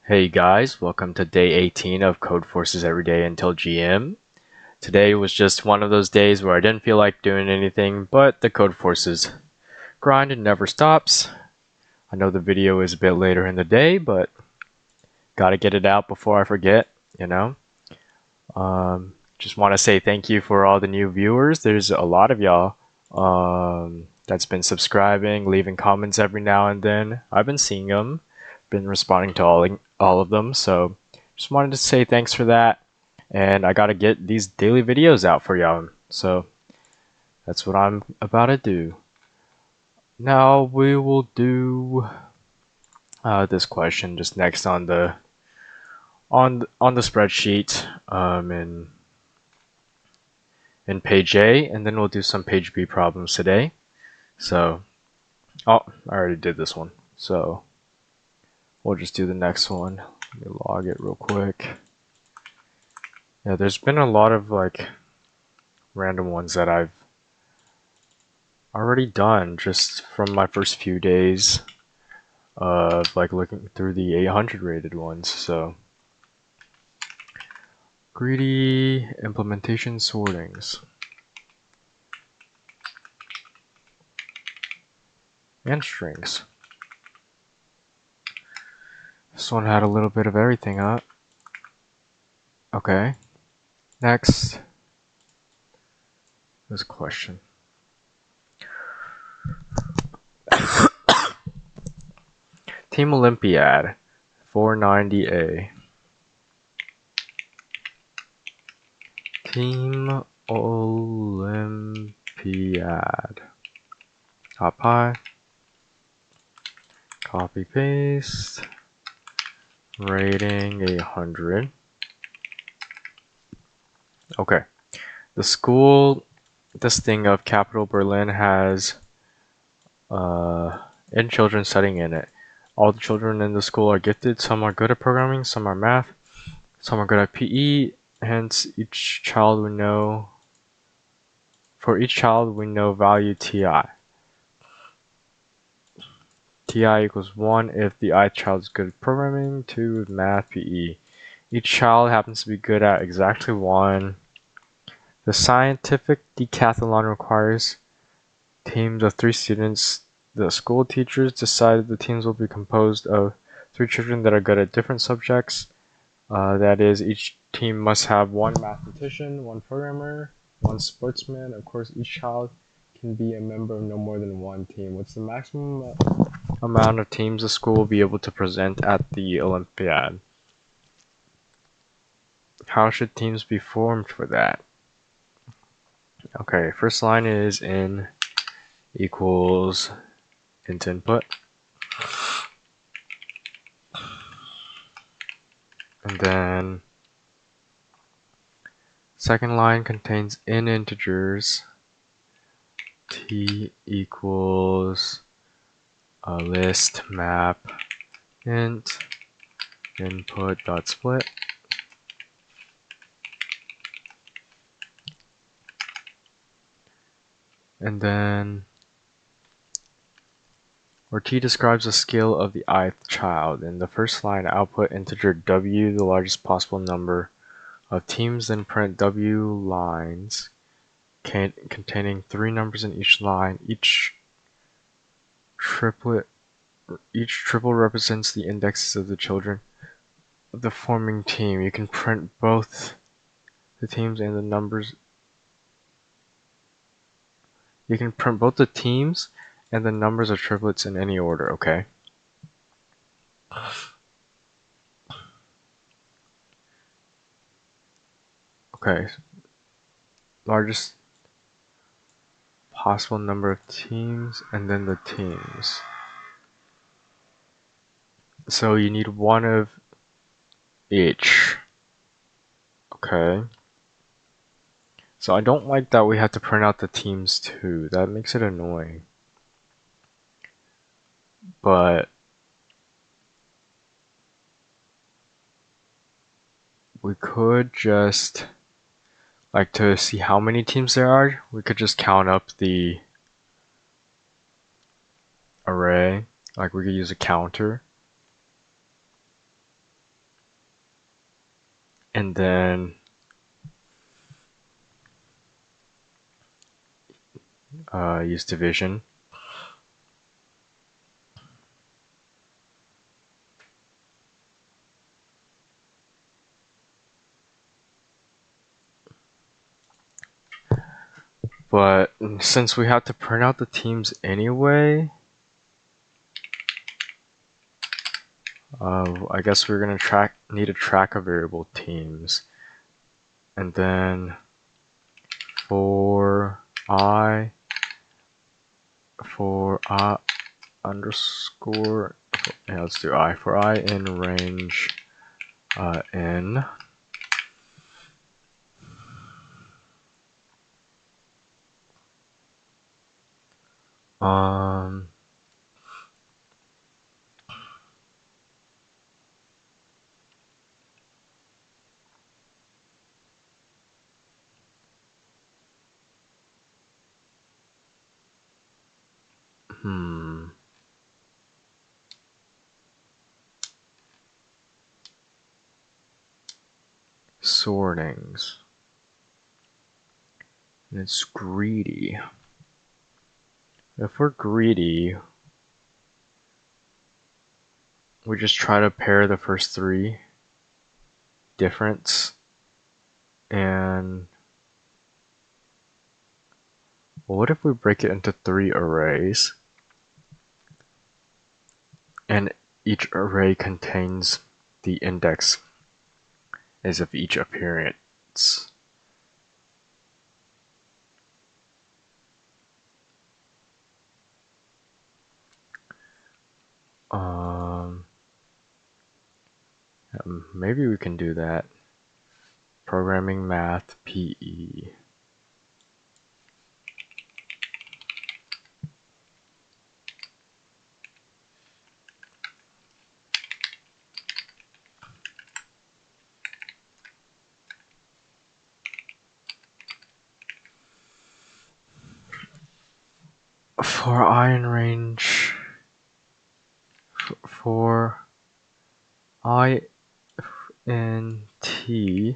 Hey guys, welcome to day 18 of Codeforces Every Day Until GM. Today was just one of those days where I didn't feel like doing anything, but the Codeforces grind never stops. I know the video is a bit later in the day, but gotta get it out before I forget, you know? Just want to say thank you for all the new viewers. There's a lot of y'all that's been subscribing, leaving comments every now and then. I've been seeing them, been responding to all of them, so just wanted to say thanks for that. And I gotta get these daily videos out for y'all, so that's what I'm about to do. Now we will do this question just next on the spreadsheet in page A, and then we'll do some page B problems today. So, oh, I already did this one, so we'll just do the next one. Let me log it real quick. Yeah, there's been a lot of like random ones that I've already done just from my first few days of like looking through the 800 rated ones. So, greedy implementation sortings and strings. This one had a little bit of everything, huh? Okay. Next, this question. Team Olympiad, 490A. Team Olympiad. Hot pie. Copy paste. Rating 100. Okay. The school, this thing of Capital Berlin has in children studying in it. All the children in the school are gifted. Some are good at programming, some are math, some are good at PE. Hence, each child we know. For each child, we know value TI. TI equals 1 if the I child is good at programming, 2 if math, PE. Each child happens to be good at exactly 1. The scientific decathlon requires teams of 3 students. The school teachers decided the teams will be composed of 3 children that are good at different subjects. That is, each team must have 1 mathematician, 1 programmer, 1 sportsman. Of course, each child can be a member of no more than 1 team. What's the maximum amount of teams the school will be able to present at the Olympiad? How should teams be formed for that? Okay, first line is in equals int input. And then second line contains in integers t equals a list map int input dot split. And then where t describes the scale of the ith child. In the first line, output integer w, the largest possible number of teams, then print w lines containing 3 numbers in each line. Each triple represents the indexes of the children of the forming team. You can print both the teams and the numbers. You can print both the teams and the numbers of triplets in any order, okay? Okay. Largest possible number of teams and then the teams. So you need 1 of each. Okay. So I don't like that we have to print out the teams too. That makes it annoying. But we could just, like, to see how many teams there are, we could just count up the array. Like, we could use a counter. and then use division. But since we have to print out the teams anyway, I guess we're gonna need to track a variable teams, and then for I underscore, yeah, let's do I for I in range n. Um, sortings. And it's greedy. If we're greedy, we just try to pair the first three difference, and well, what if we break it into 3 arrays, and each array contains the index as of each appearance. Maybe we can do that. Programming Math PE. For I in range, for I in T,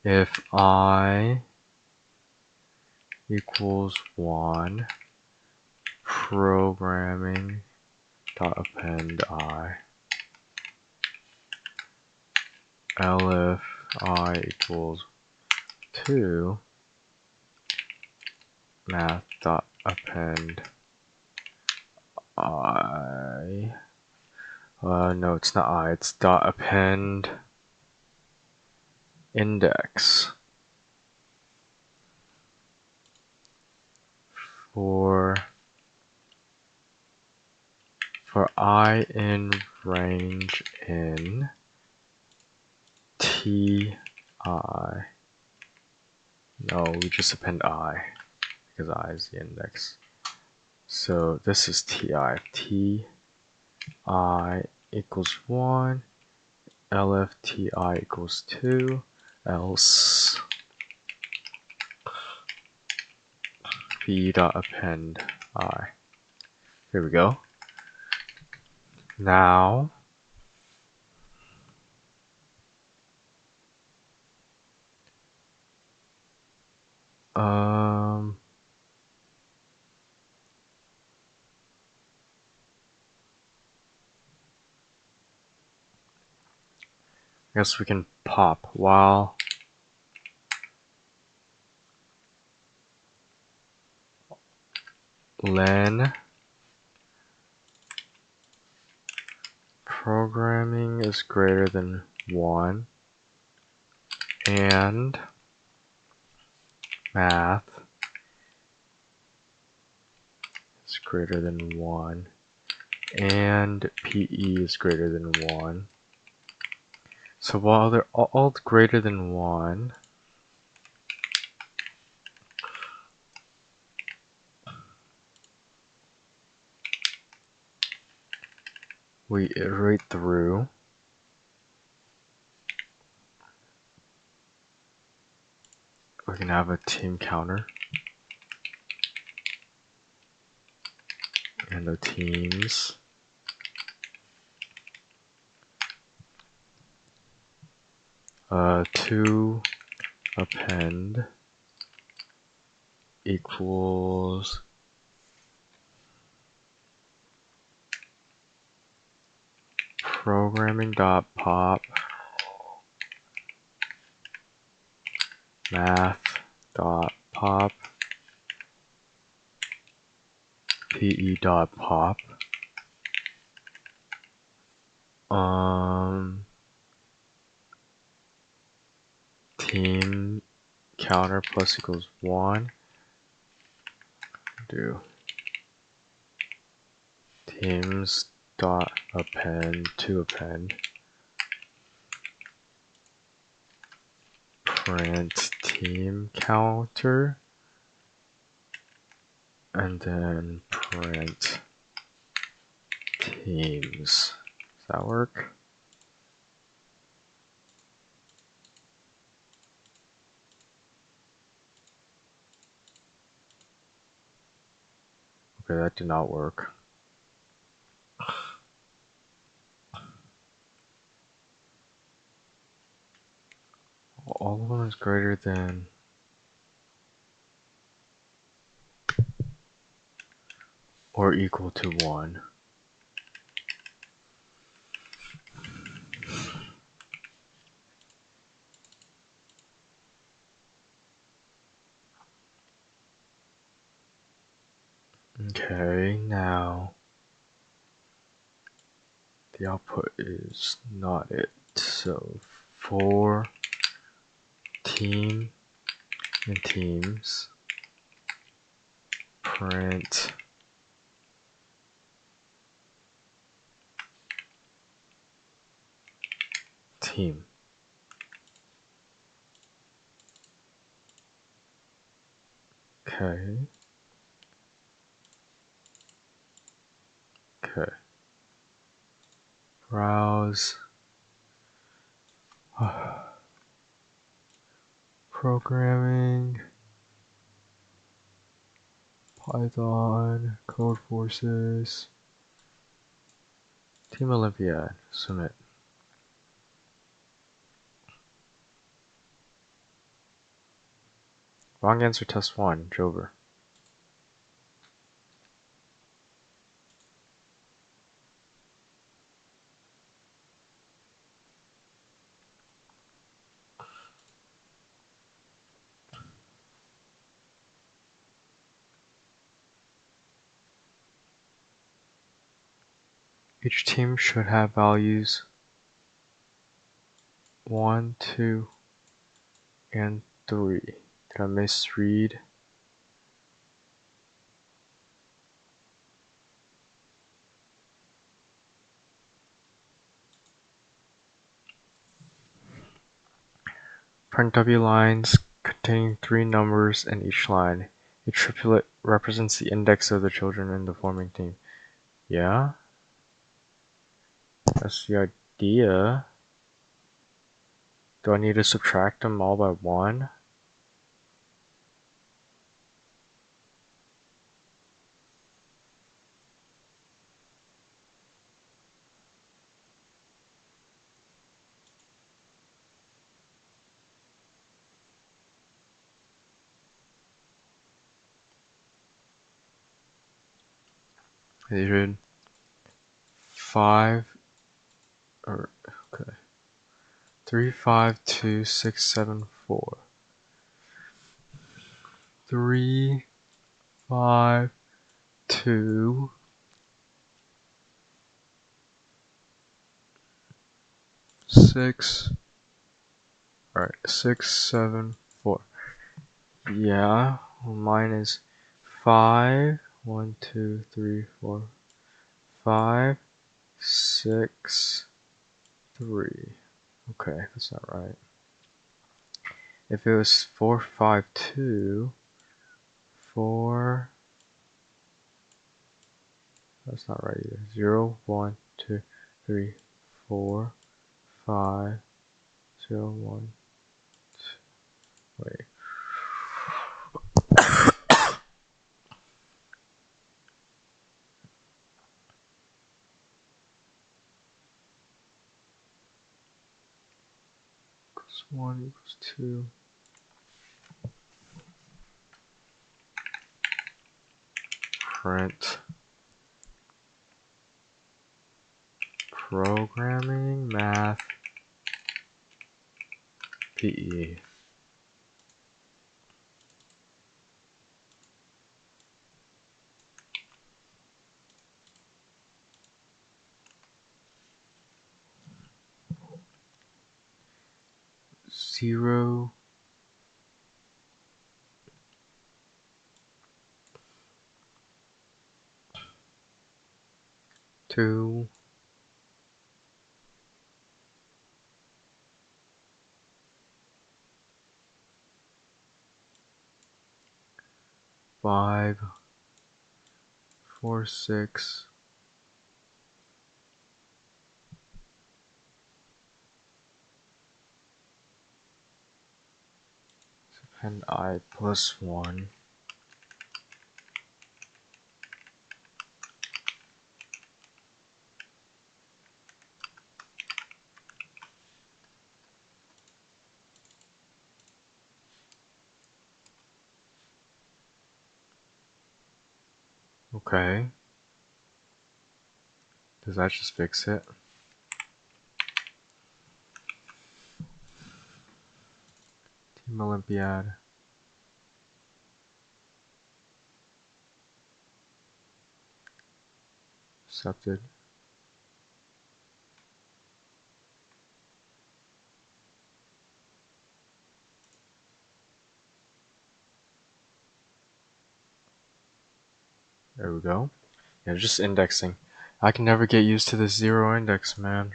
if I equals 1, programming dot append I. If I equals 2, math dot append I. No, it's not I, it's dot append index for I in range in T I. No, we just append I because I is the index. So this is TI. TI equals 1, LFTI equals 2, else p dot append I. Here we go. Now I guess we can pop while len programming is greater than 1 and math is greater than 1 and PE is greater than 1. So while they're all greater than 1, we iterate through. We can have a team counter. and the teams. To append equals programming.pop math.pop pe.pop team counter plus equals 1. Do teams dot append to append print team counter and then print teams. Does that work? Okay, that did not work. All of them is greater than or equal to 1. Okay, now the output is not it. So for team and teams, print team. Okay. Okay. Browse. Programming. Python. Codeforces. Team Olympiad. Submit. Wrong answer test 1. Jover. Each team should have values 1, 2, and 3. Did I misread? Print W lines containing 3 numbers in each line. A triplet represents the index of the children in the forming team. Yeah? That's the idea. Do I need to subtract them all by 1? They should 5 or okay. 3, 5, 2, 6, 7, 4. 3, 5, 2, 6. Alright, 6, 7, 4. Yeah, well, mine is 5, 1, 2, 3, 4, 5, 6, 3. Okay, that's not right. If it was 4, 5, 2, 4, that's not right either. 0, 1, 2, 3, 4, 5, 0, 1, 2. Wait. 1 equals 2. Print programming math PE. Zero, 2, 5, 4, 6, and I plus 1. Okay. Does that just fix it? Team Olympiad. Accepted. There we go. Yeah, just indexing. I can never get used to this 0 index, man.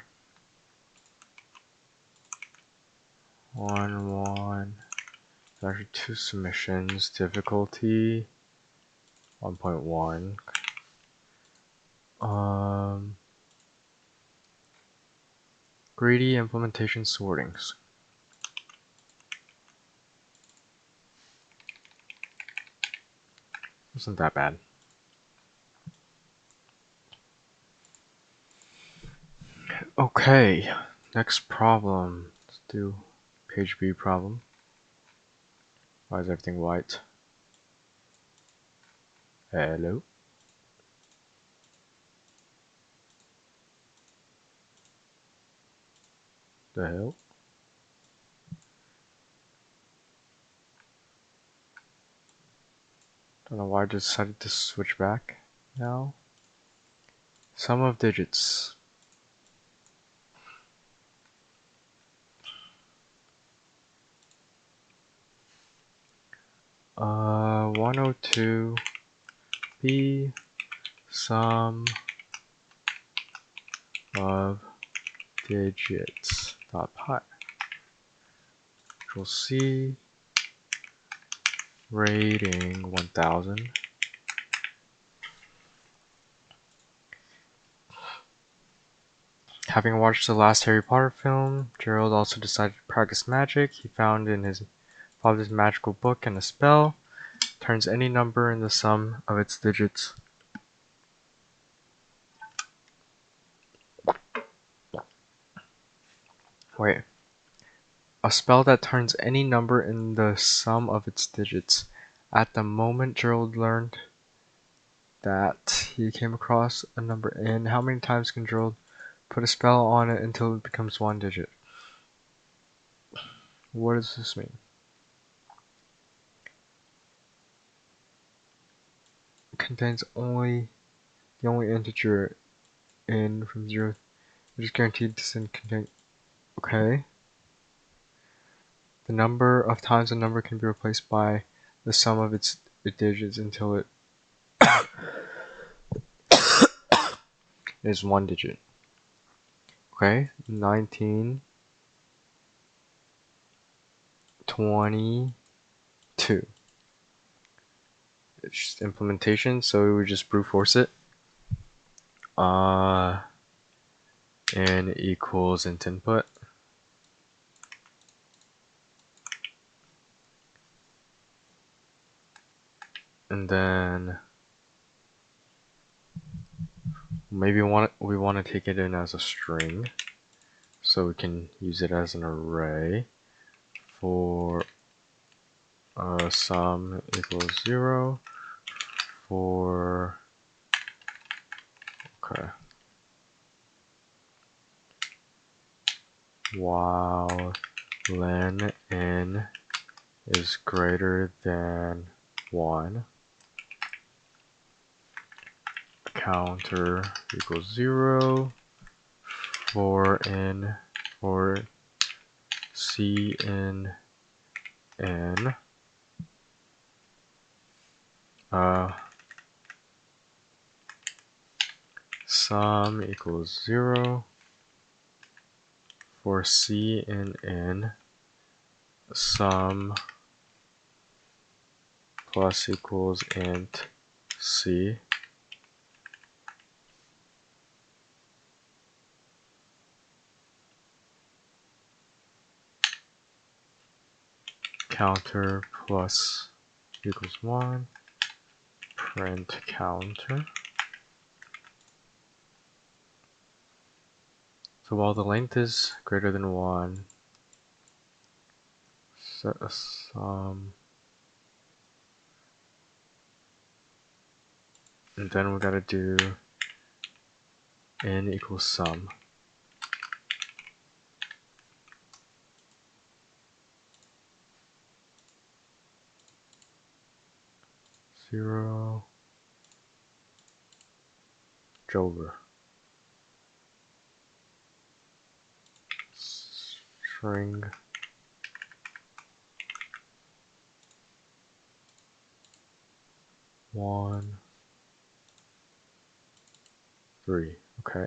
1, 1. There's actually 2 submissions. Difficulty 1.1. Greedy implementation sortings. Wasn't that bad. Okay, next problem. Let's do page B problem. Why is everything white? Hello? The hell? Don't know why I decided to switch back now. Sum of digits. Uh, 102 B sum of digits dot pi. Control C, rating 1000. Having watched the last Harry Potter film, Gerald also decided to practice magic. He found in his father's magical book and a spell turns any number in the sum of its digits. Wait. A spell that turns any number in the sum of its digits. At the moment Gerald learned that he came across a number in, how many times can Gerald put a spell on it until it becomes one digit? What does this mean? It contains only the only integer in from 0. It is guaranteed to contain. Okay. The number of times a number can be replaced by the sum of its digits until it is one digit. Okay, 19, 22. It's just implementation, so we just brute force it. N equals int input. And then maybe we want to take it in as a string, so we can use it as an array. for sum equals 0 for, okay, while len n is greater than 1, counter equals 0 for c in n, sum equals 0 for c in n, sum plus equals int c, counter plus equals 1, print counter. So while the length is greater than 1, set a sum, and then we gotta do n equals sum. Zero Jover. String one, 3. Okay.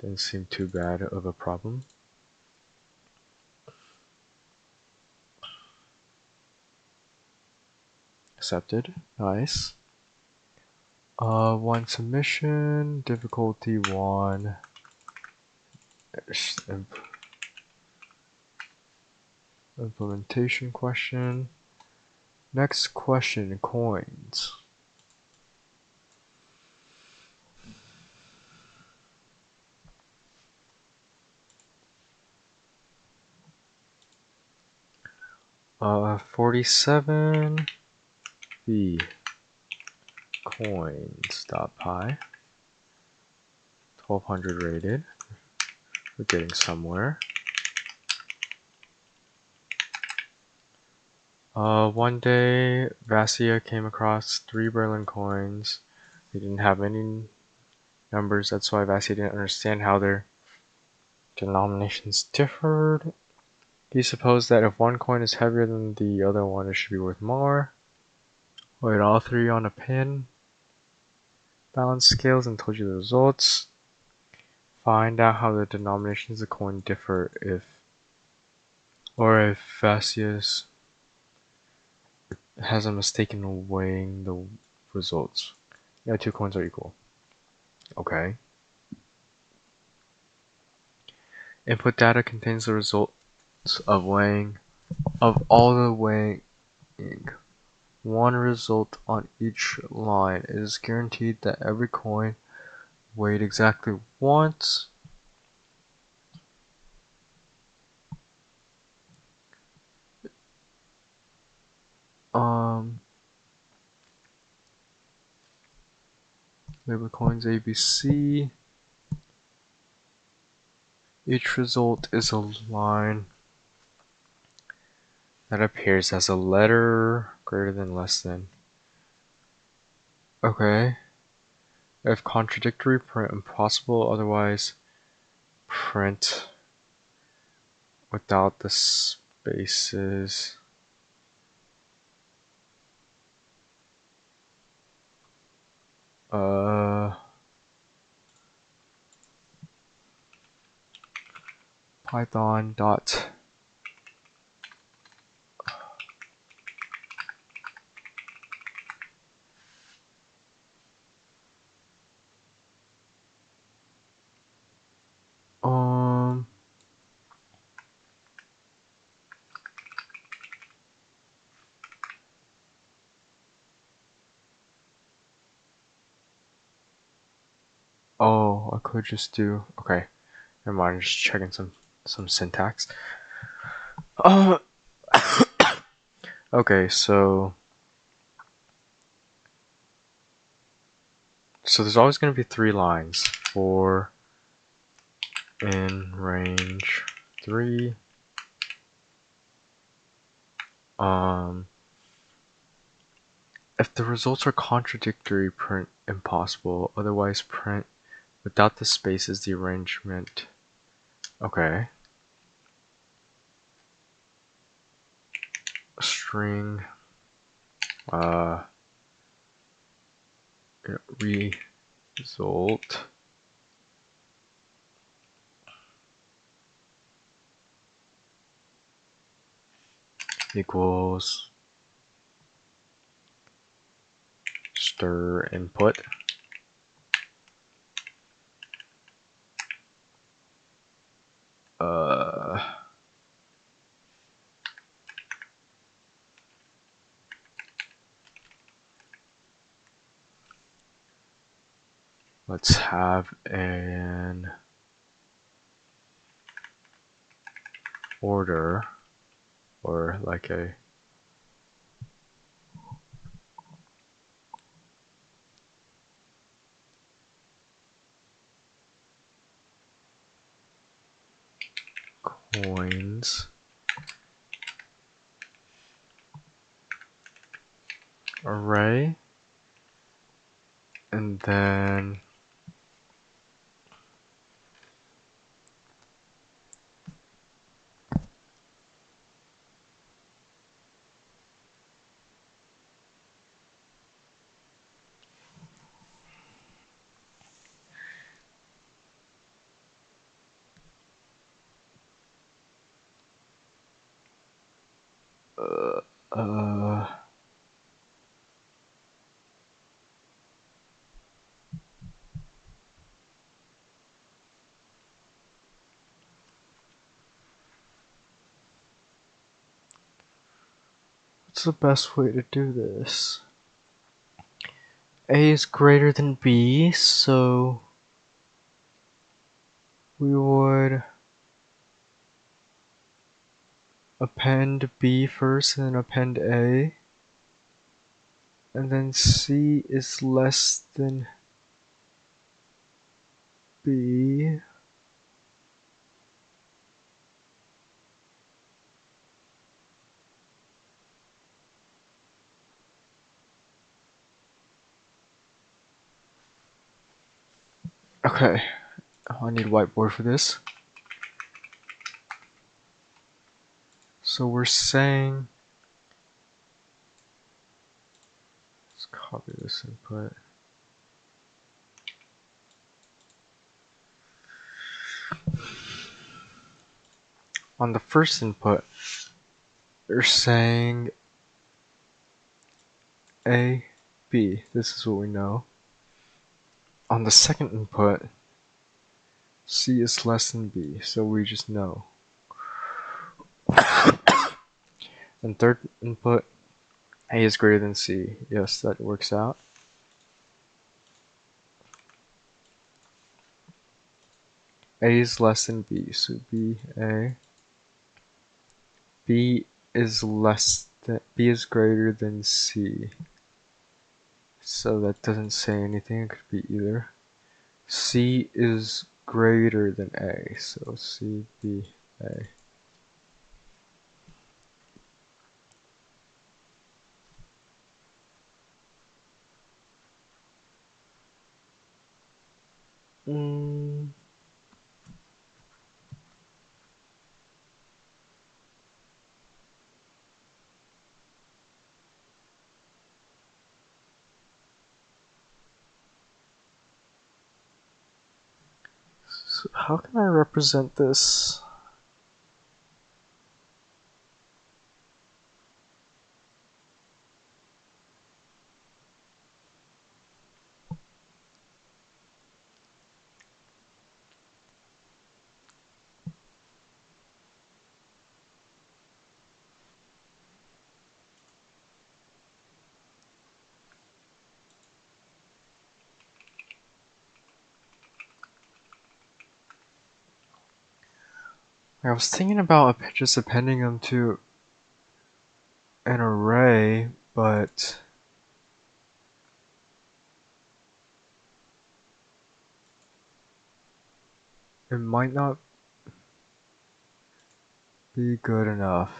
Didn't seem too bad of a problem. Accepted. Nice. One submission, difficulty 1. Implementation question. Next question, coins. Uh, 47 v coins.py. 1200 rated. We're getting somewhere. One day, Vassia came across 3 Berlin coins. They didn't have any numbers, that's why Vassia didn't understand how their denominations differed. He supposed that if one coin is heavier than the other one, it should be worth more. Weighed all 3 on a pin, balanced scales, and told you the results. Find out how the denominations of the coin differ if Vassius has a mistake in weighing the results. Yeah, 2 coins are equal. Okay. Input data contains the results of all the weighing. One result on each line. It is guaranteed that every coin weighed exactly once. Label coins ABC. Each result is a line that appears as a letter greater than less than. Okay. If contradictory, print impossible, otherwise print without the spaces. Python dot oh, I could just do, okay, never mind, just checking some syntax. Uh, okay, so there's always going to be 3 lines. 4 in range 3. If the results are contradictory, print impossible. Otherwise, print without the spaces the arrangement. Okay. String uh result equals stir input. Uh let's have an order, or like a coins array, and then uh, uh what's the best way to do this? A is greater than B, so we would append B first and then append A, and then C is less than B. Okay, I need a whiteboard for this. So we're saying, let's copy this input. On the first input, they're saying A, B. This is what we know. On the second input, C is less than B, so we just know. And third input, A is greater than C. Yes, that works out. A is less than B, so B, A. B is greater than C. So that doesn't say anything, it could be either. C is greater than A, so C, B, A. So how can I represent this? I was thinking about just appending them to an array, but it might not be good enough.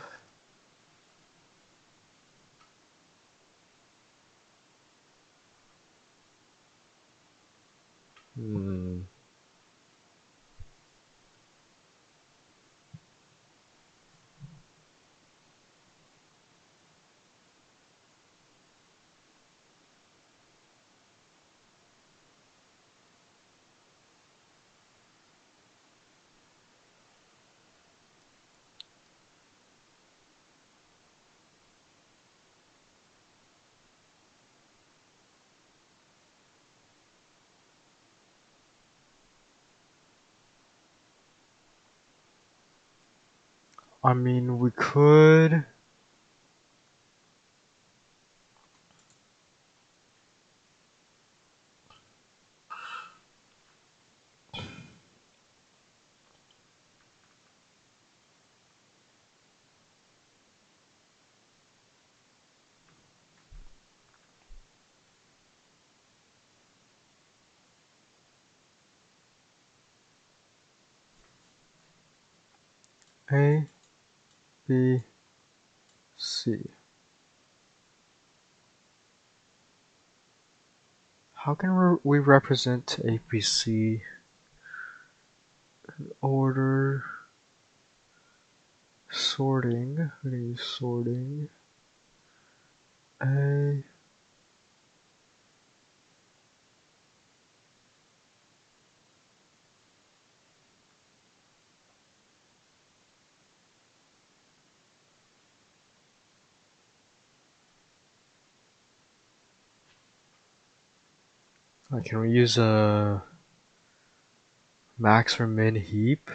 I mean, we could. A, B, C. How can we represent ABC order sorting? We're gonna use sorting. A. Can we use a max or min heap?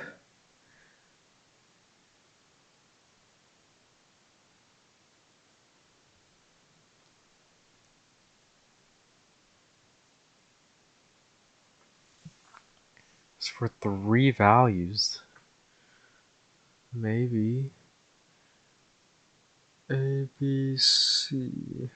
It's for 3 values. Maybe. A, B, C.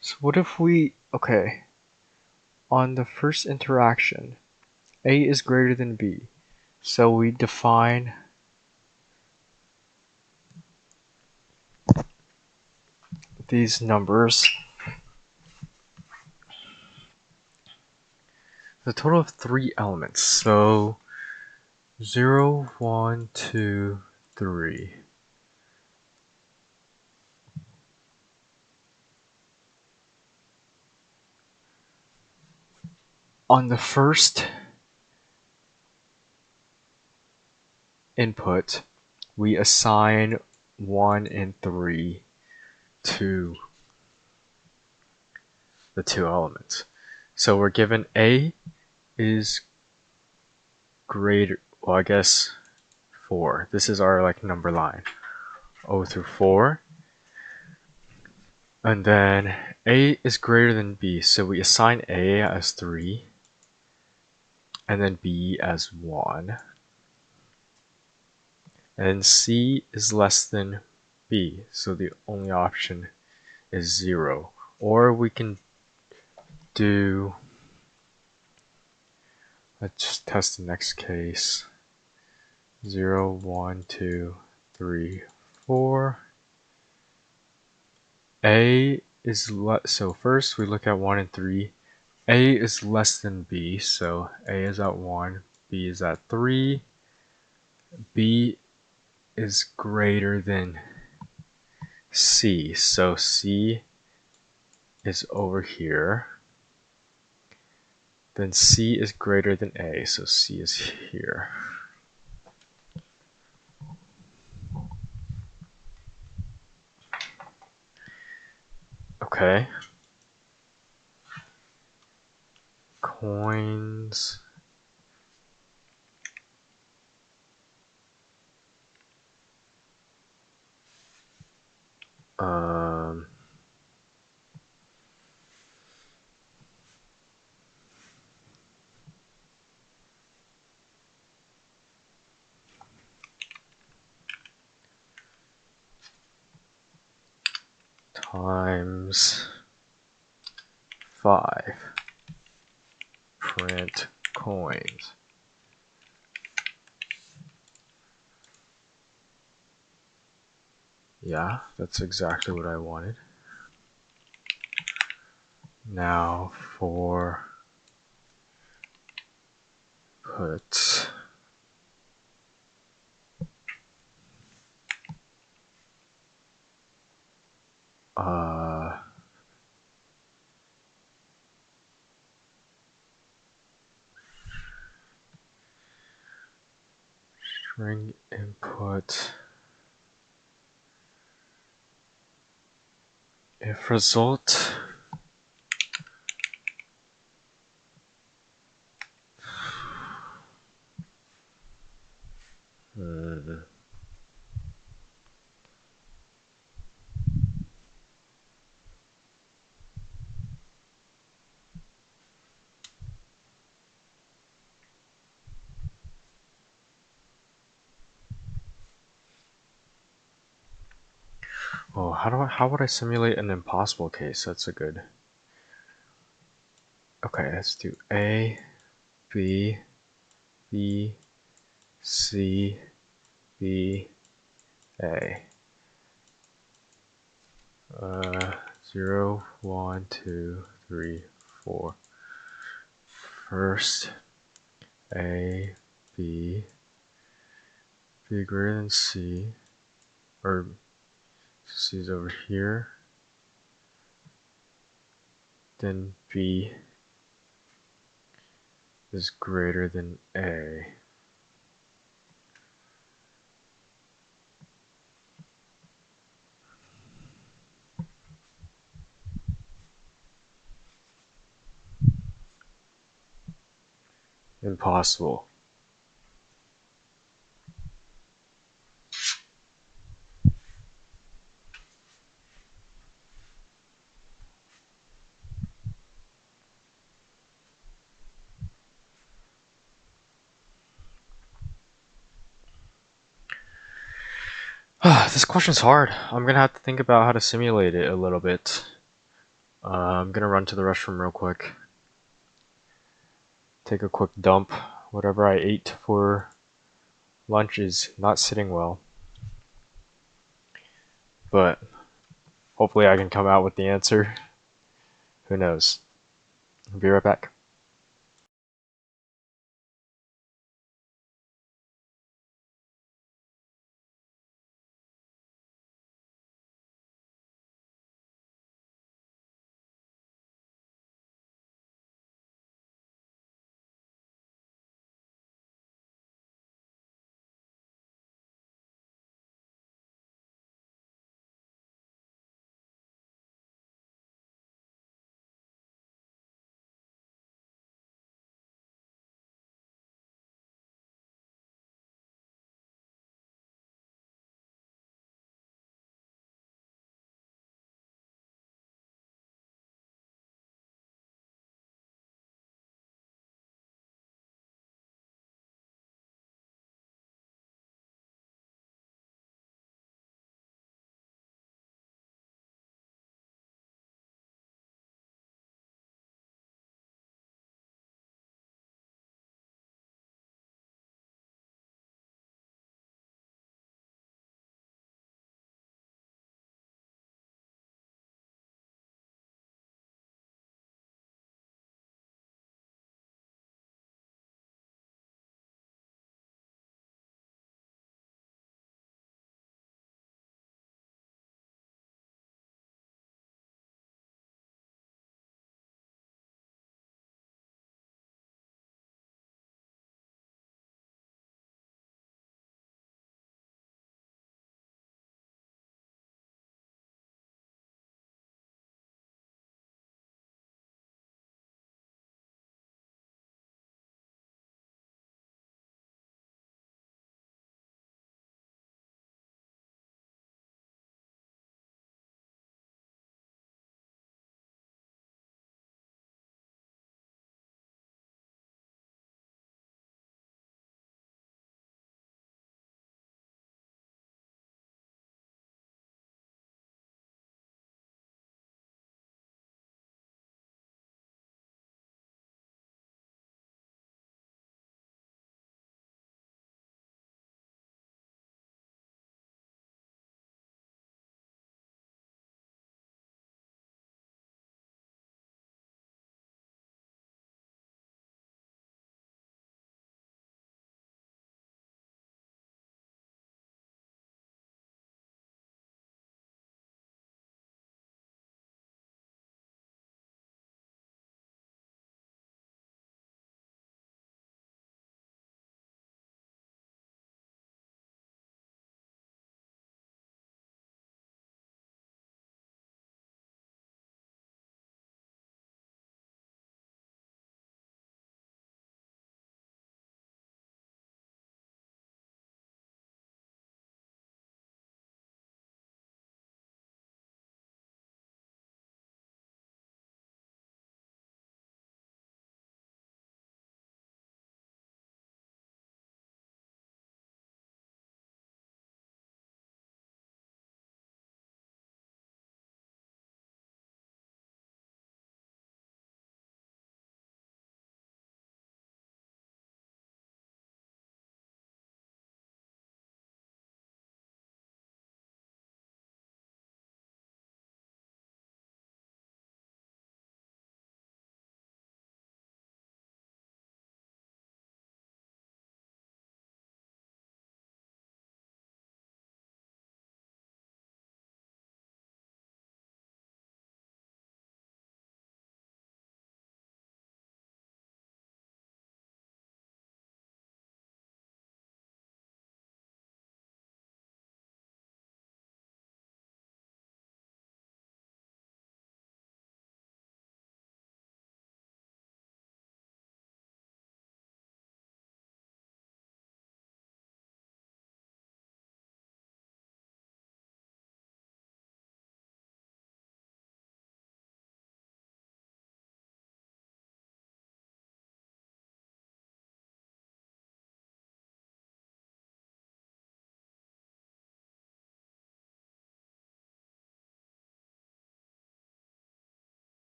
So what if we, okay, on the first interaction, A is greater than B. So we define these numbers. The total of 3 elements. So 0, 1, 2, 3. On the first input, we assign 1 and 3 to the 2 elements. So we're given A is greater, well, I guess 4. This is our number line, 0 through 4. And then A is greater than B, so we assign A as 3, and then B as 1. And then C is less than B, so the only option is 0. Or we can do, let's just test the next case. 0, 1, 2, 3, 4. A is so first we look at 1 and 3. A is less than B, so A is at 1, B is at 3. B is greater than C, so C is over here. Then C is greater than A, so C is here. Okay. Coins. Um, times 5. Print coins. Yeah, that's exactly what I wanted. Now for put string input if result oh, how would I simulate an impossible case? That's a good. Okay, let's do A, B, B, C, B, A. 0, 1, 2, 3, 4. First, A, B, B greater than C, or C is over here. Then B is greater than A. Impossible. This question's hard. I'm gonna have to think about how to simulate it a little bit. I'm gonna run to the restroom real quick. Take a quick dump. Whatever I ate for lunch is not sitting well. But hopefully I can come out with the answer. Who knows? I'll be right back.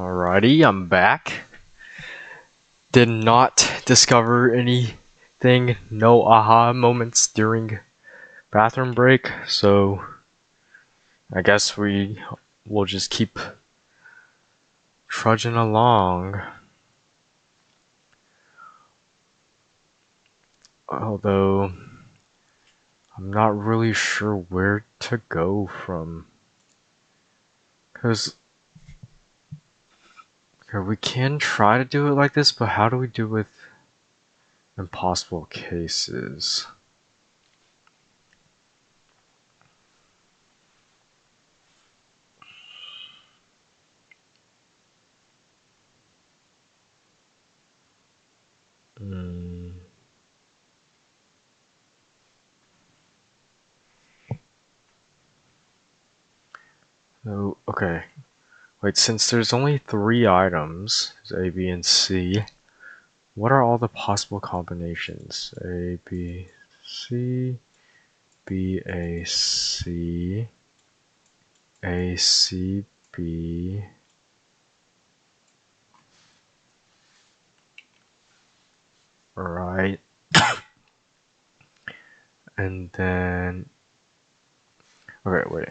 Alrighty, I'm back. Did not discover anything, no aha moments during bathroom break, so I guess we will just keep trudging along. Although I'm not really sure where to go from. Because we can try to do it like this, but how do we do with impossible cases? Oh, okay. Wait, since there's only 3 items, there's A, B, and C, what are all the possible combinations? A, B, C, B, A, C, A, C, B. Right. And then, okay, wait.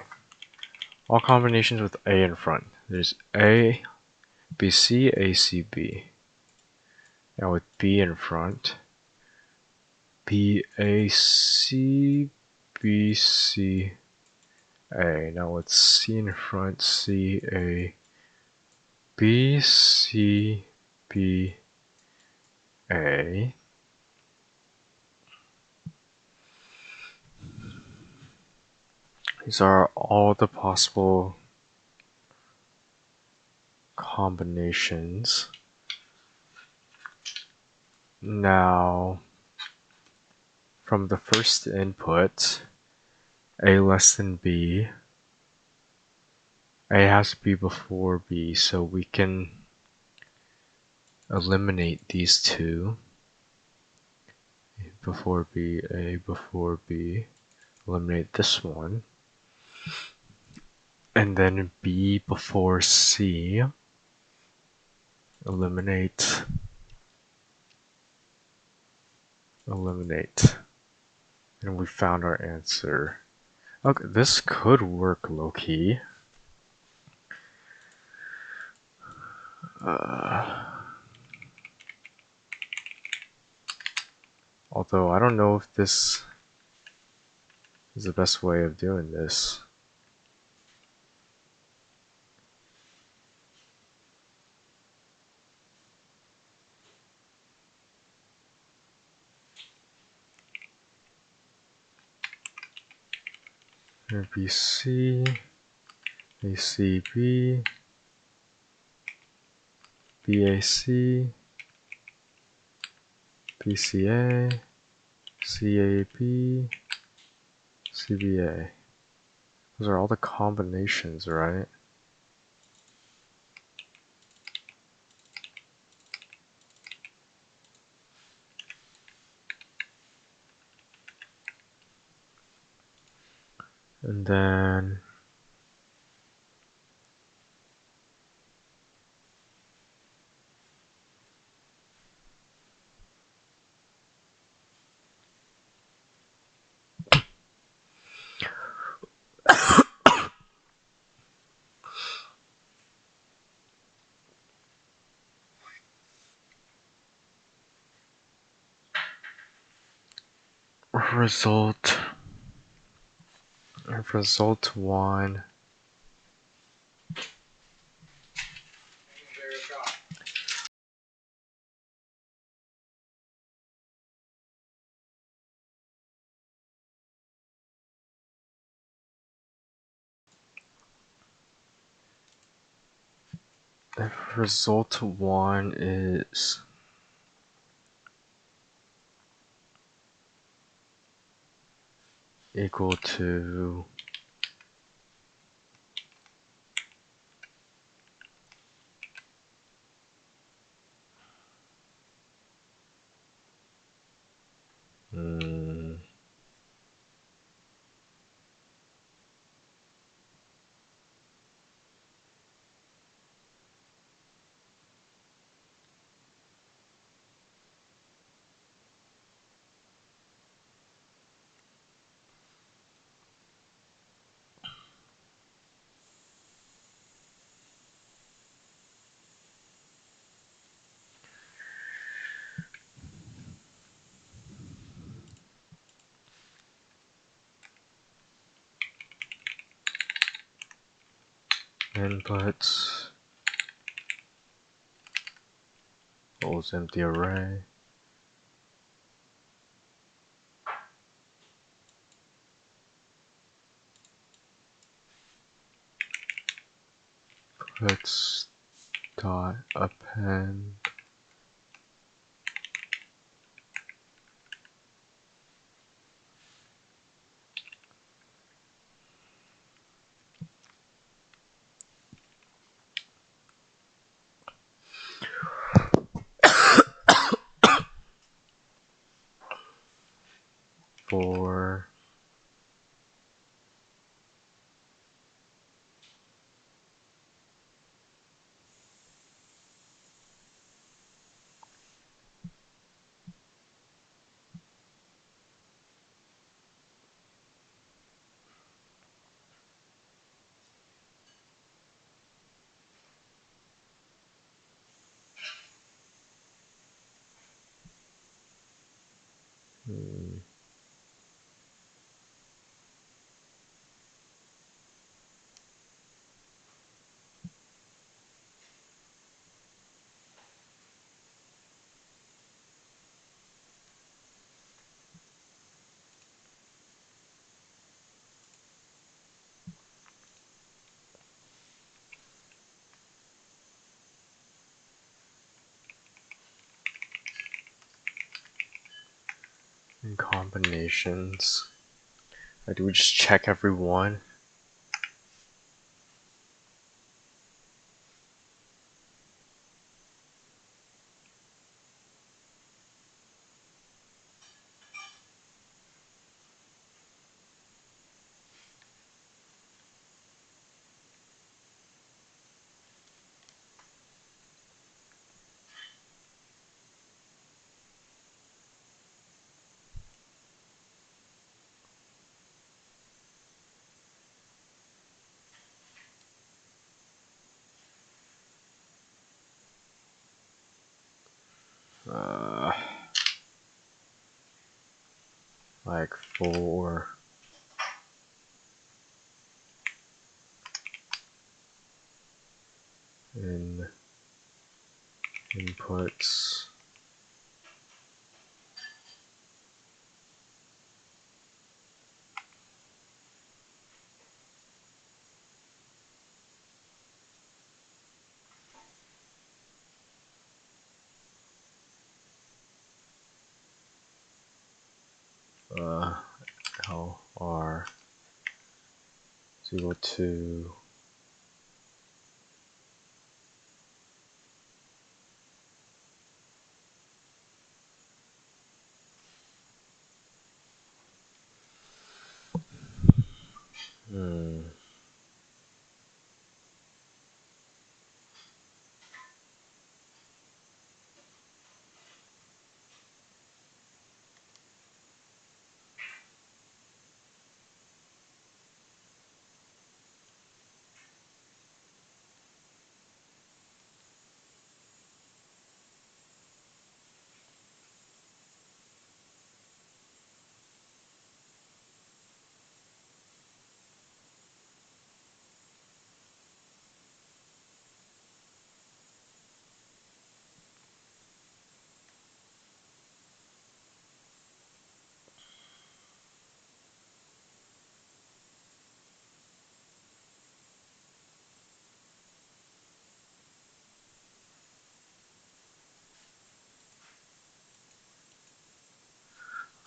All combinations with A in front. There's A, B, C, A, C, B. Now with B in front, B, A, C, B, C, A. Now with C in front, C, A, B, C, B, A. These are all the possible combinations. Now, from the first input, A less than B, A has to be before B, so we can eliminate these two. Before B, A before B, eliminate this one. And then B before C, eliminate. And we found our answer. Okay, this could work low-key. Although I don't know if this is the best way of doing this. BC, ACB, BAC, BCA, CAB, CBA. Those are all the combinations, right? And then result 1. If result 1 is equal to inputs holds empty array. Puts dot append for combinations. Do we just check every one? Like for in inputs L R is equal to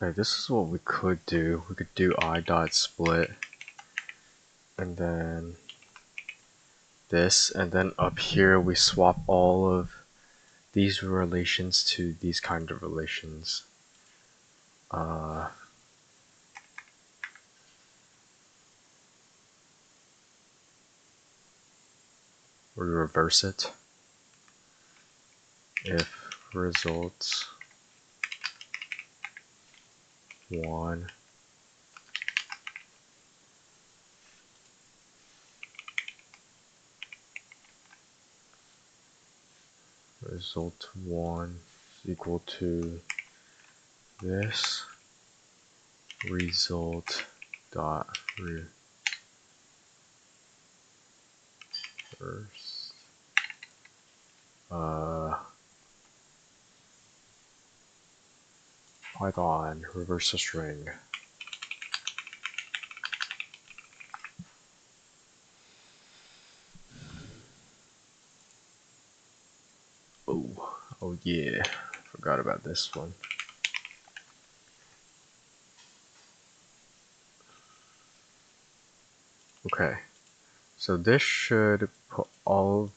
okay, this is what we could do. We could do I dot split and then this, and then up here we swap all of these relations to these kind of relations. We reverse it. If results 1 result 1 is equal to this result dot first. Python, reverse the string. Oh yeah, forgot about this one. Okay, so this should put all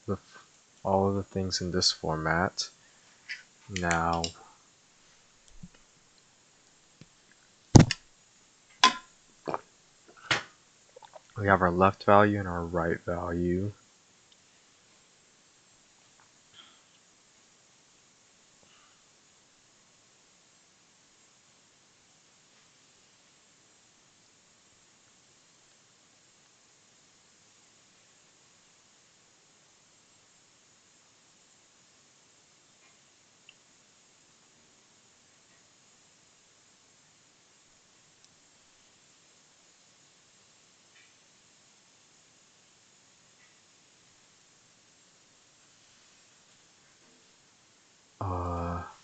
of the things in this format. Now we have our left value and our right value.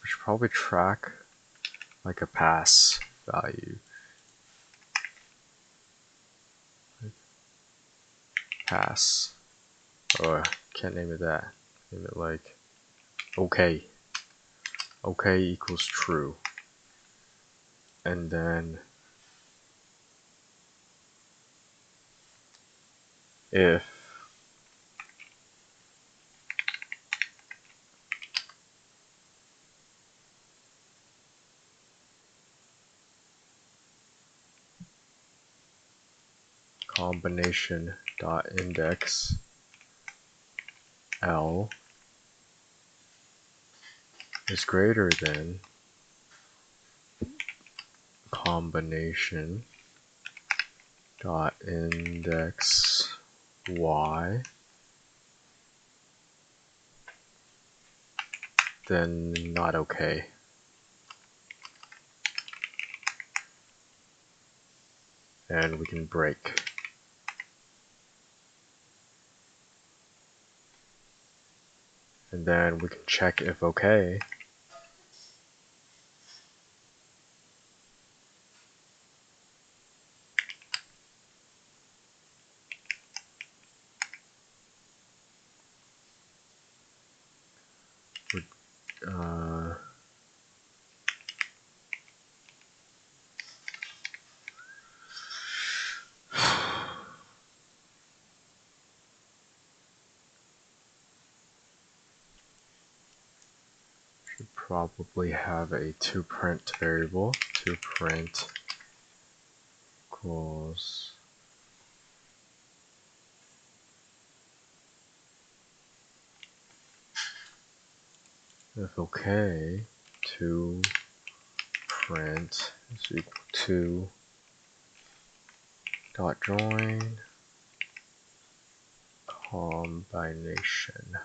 We should probably track like a pass value. Pass. Oh, can't name it that. Name it like okay. Okay equals true. And then if combination dot index L is greater than combination dot index Y, then not okay. And we can break. And then we can check if okay. Uh, should probably have a toPrint variable. toPrint equals if okay, toPrint is equal to dot join combination.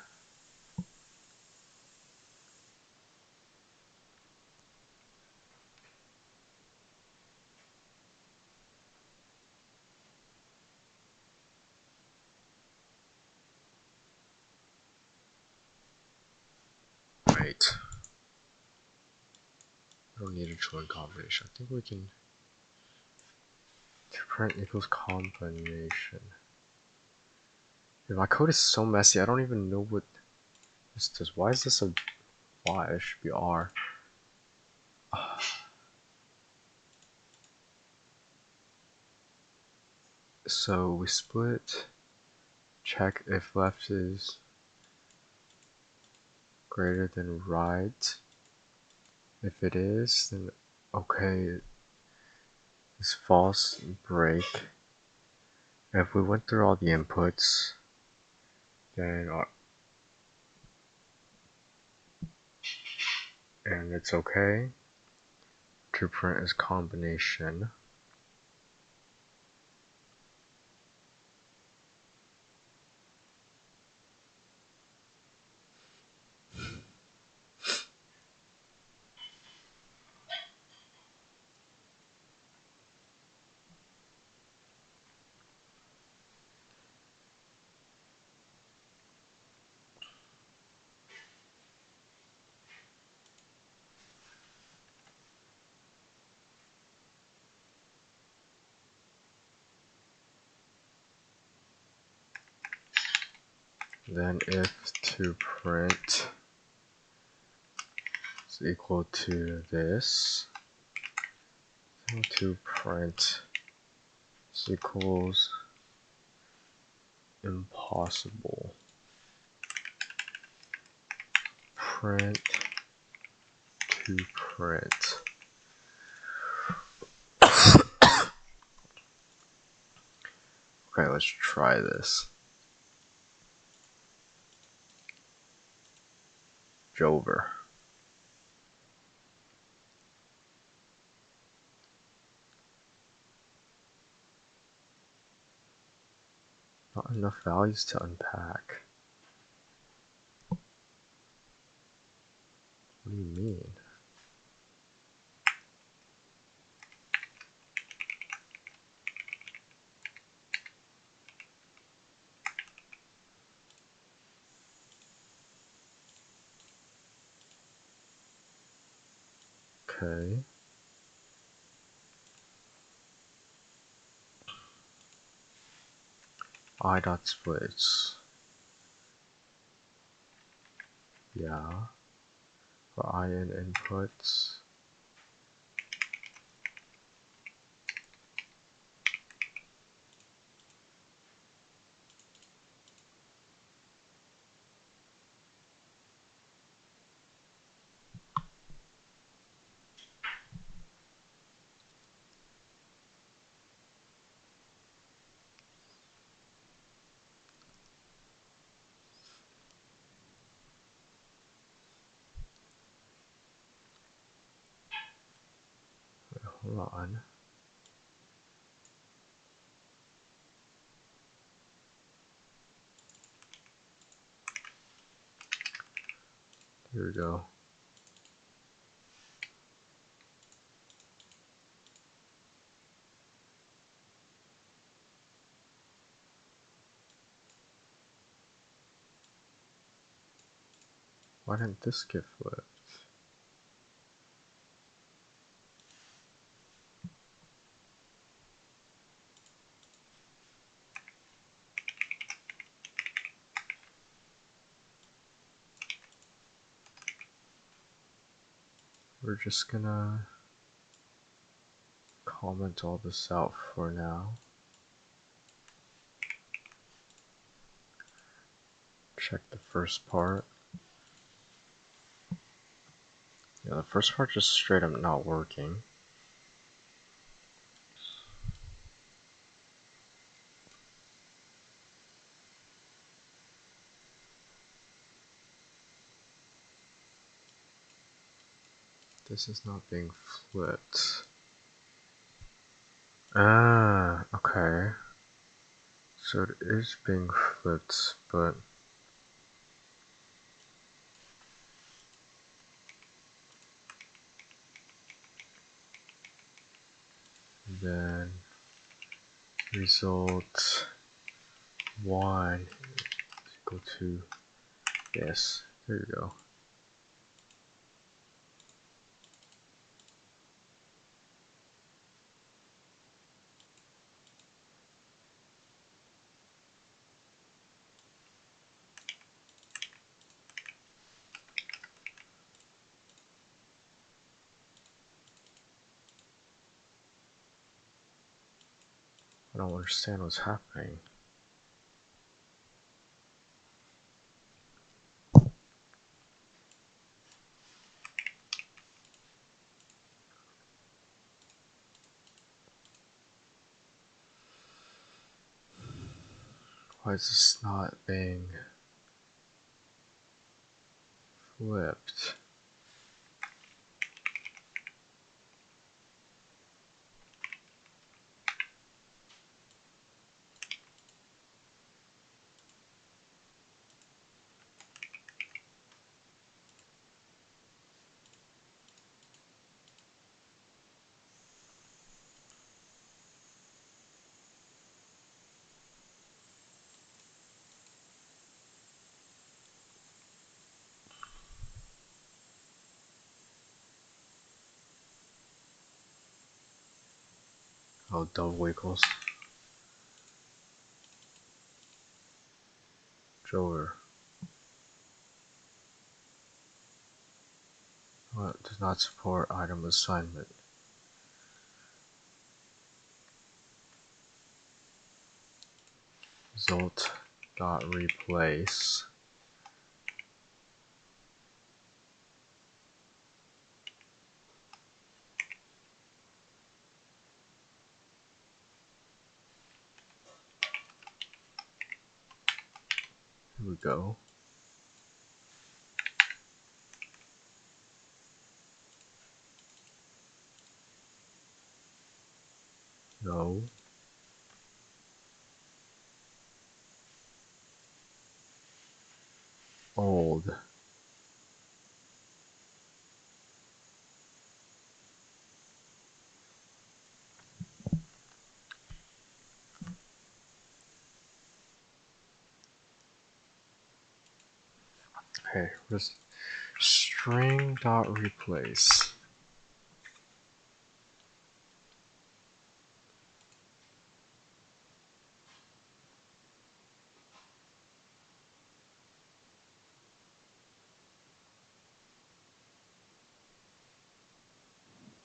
Right. I don't need a join combination. I think we can toPrint equals combination. Dude, my code is so messy. I don't even know what this does. Why is this a Y? It should be R. So we split, check if left is greater than right. If it is, then okay is false, break. If we went through all the inputs, then and it's okay. toPrint is combination. Then if to print is equal to this, then to print is equals impossible. Print to print. Okay, let's try this. Jover. Not enough values to unpack. What do you mean? Okay. I dot splits. Yeah. For I in inputs. Wait, hold on. Here we go. Why didn't this get flipped? We're just gonna comment all this out for now. Check the first part. Yeah, the first part just straight up not working. This is not being flipped. Ah, okay. So it is being flipped, but then result 1 is equal to this. There you go. I don't understand what's happening. Why is this not being flipped? Oh, double equals. Jover. What does not support item assignment? Result dot replace. Here we go. No. Old. Okay, string dot replace.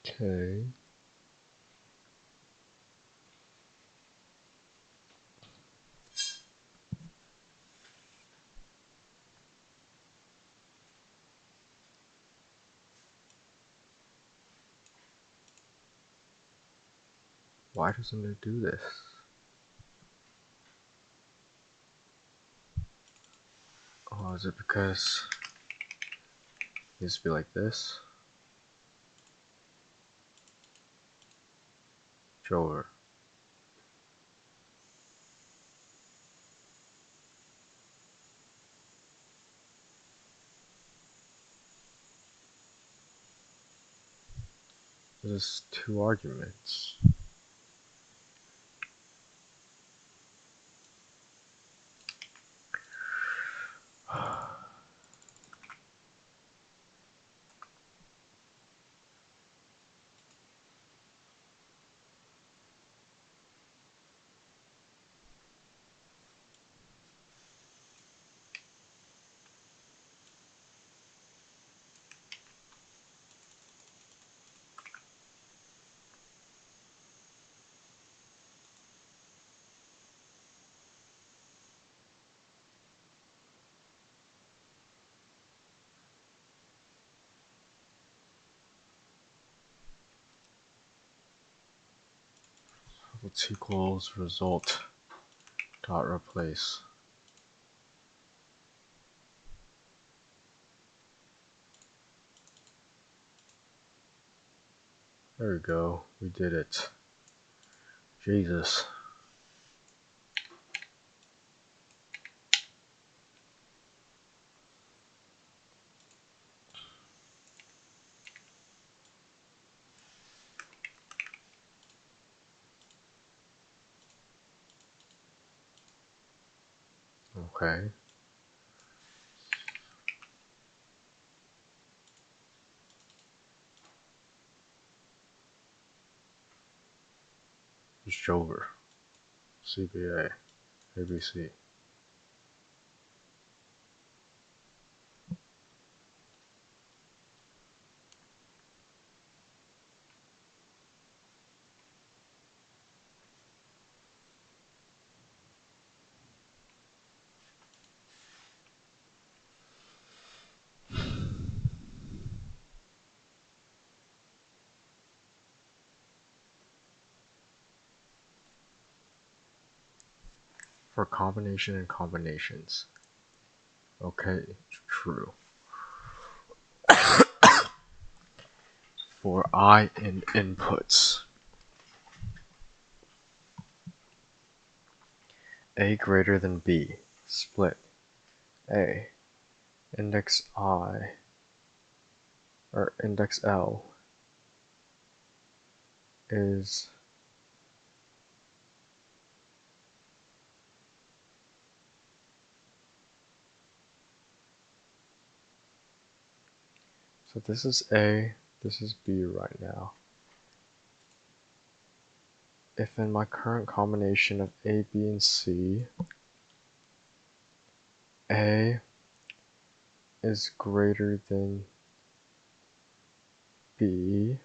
Okay. Why doesn't it do this? Oh, is it because it needs to be like this? Sure. There's 2 arguments. It's equals result dot replace. There we go. We did it. Jesus. Okay. It's over. CBA. ABC. For combination and combinations. Okay, true. For I in inputs. A greater than B. Split. A. Index I. Or index L. Is so this is A, this is B right now. If in my current combination of A, B, and C, A is greater than be.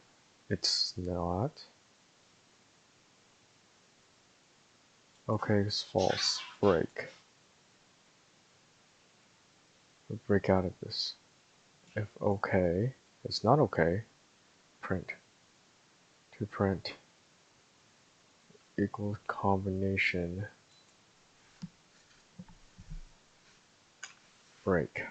It's not. Okay, it's false. Break. We'll break out of this. If okay, it's not okay. Print. To print equals combination break.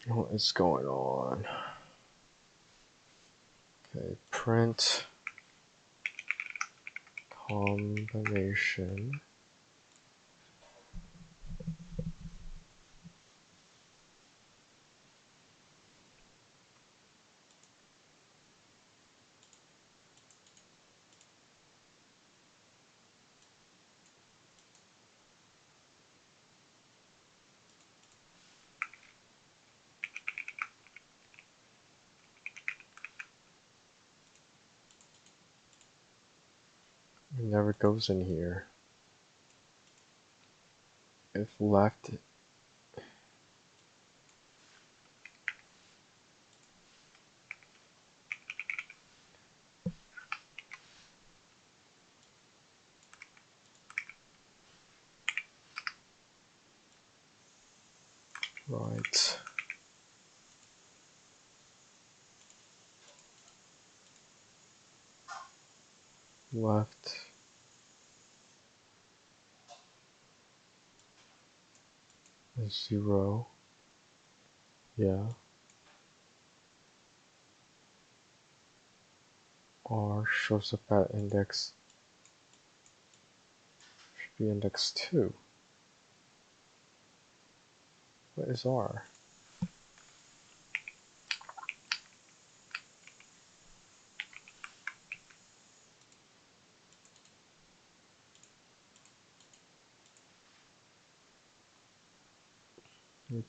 What is going on? Okay, print combination it never goes in here. If left, right, left, is 0, yeah, R shows up at index, should be index 2. What is R?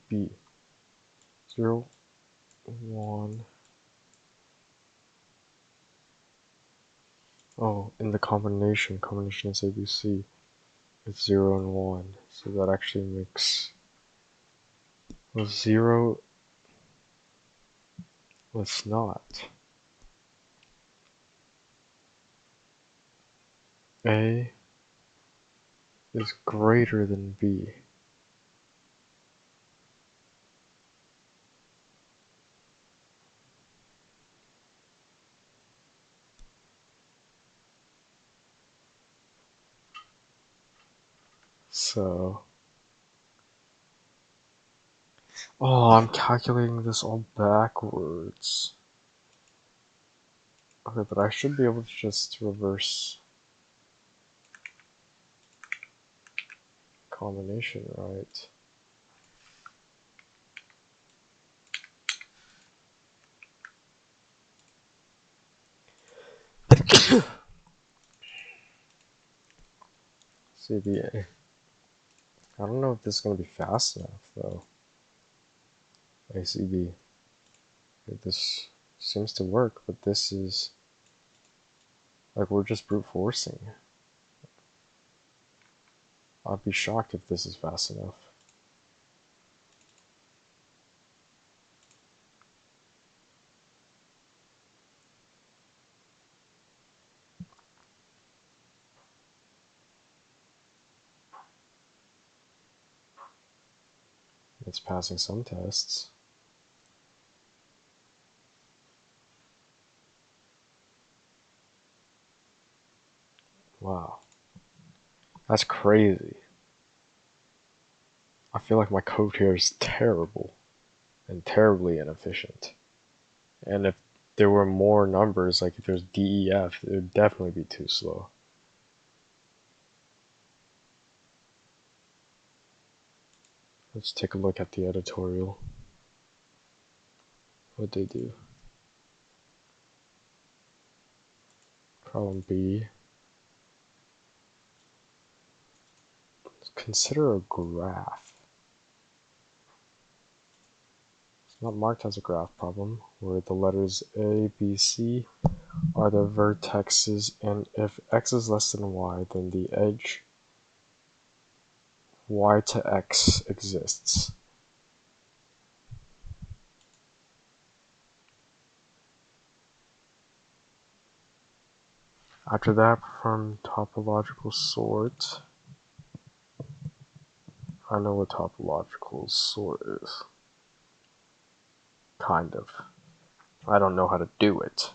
B, 0, 1. Oh, in the combination is ABC. It's 0 and 1, so that actually makes, well, 0 was not. A is greater than B. So, oh, I'm calculating this all backwards. Okay, but I should be able to just reverse combination, right? CBA. I don't know if this is going to be fast enough, though. ACB. This seems to work, but this is, like, we're just brute forcing. I'd be shocked if this is fast enough. It's passing some tests. Wow. That's crazy. I feel like my code here is terrible and terribly inefficient. And if there were more numbers, like if there's DEF, it would definitely be too slow. Let's take a look at the editorial. What they do. Problem B. Consider a graph. It's not marked as a graph problem, where the letters A, B, C are the vertexes, and if x is less than y, then the edge y to x exists. After that, perform topological sort. I know what topological sort is. Kind of. I don't know how to do it,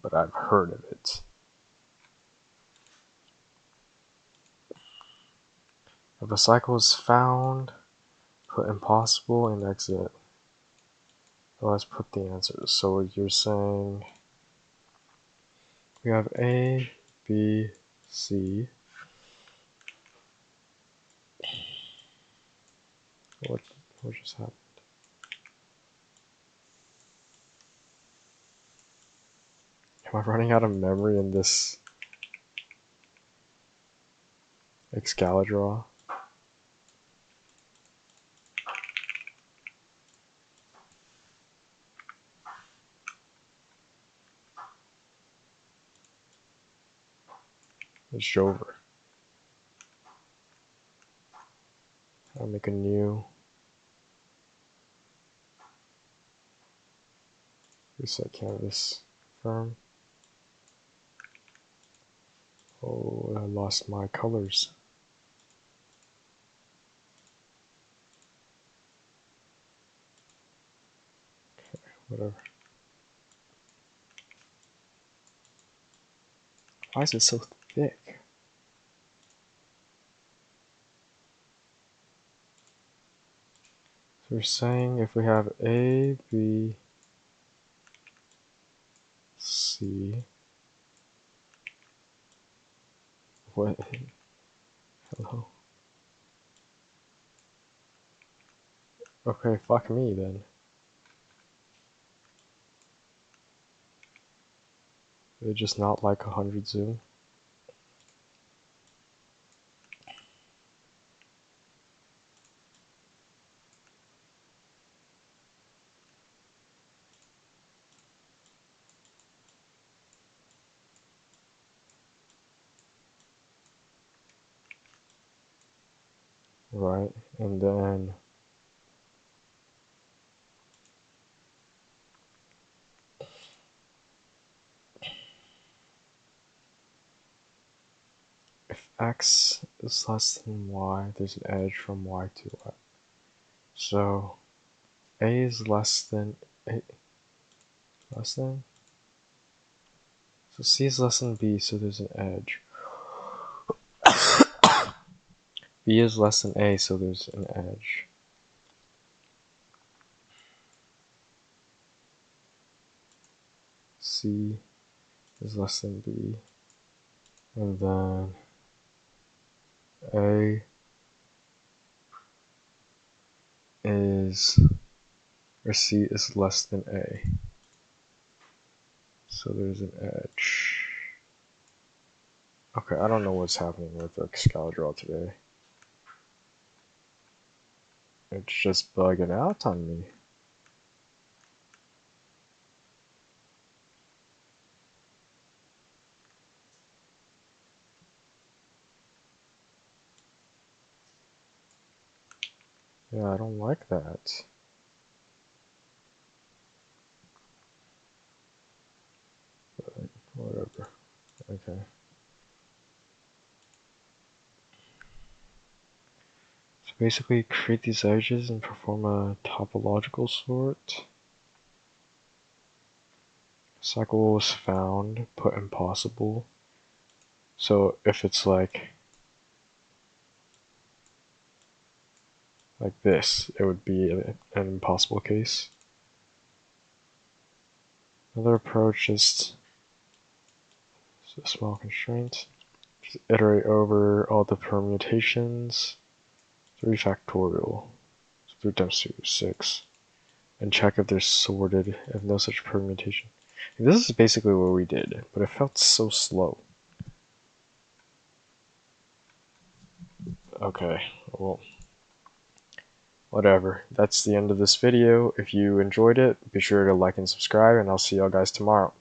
but I've heard of it. If a cycle is found, put impossible and exit. Let's put the answers. So you're saying we have A, B, C. What just happened? Am I running out of memory in this Excalibur? It's over. I'll make a new reset canvas firm. Oh, I lost my colors. Okay, whatever. Why is it so thick? So we're saying if we have A, B, C. What? Hello? Okay, fuck me then. They're just not like 100 zoom. Right, and then if x is less than y, there's an edge from y to y. So A is less than A, less than? So C is less than B, so there's an edge. B is less than A, so there's an edge. C is less than B. And then A is, or C is less than A. So there's an edge. Okay, I don't know what's happening with Excalibur today. It's just bugging out on me. Yeah, I don't like that. But whatever. Okay. So basically create these edges and perform a topological sort. Cycle was found, put impossible. So if it's like this, it would be an impossible case. Another approach is a small constraint. Just iterate over all the permutations. 3 factorial. So 3 times 2 is 6. And check if they're sorted, if no such permutation. This is basically what we did, but it felt so slow. Okay, well, whatever. That's the end of this video. If you enjoyed it, be sure to like and subscribe, and I'll see y'all guys tomorrow.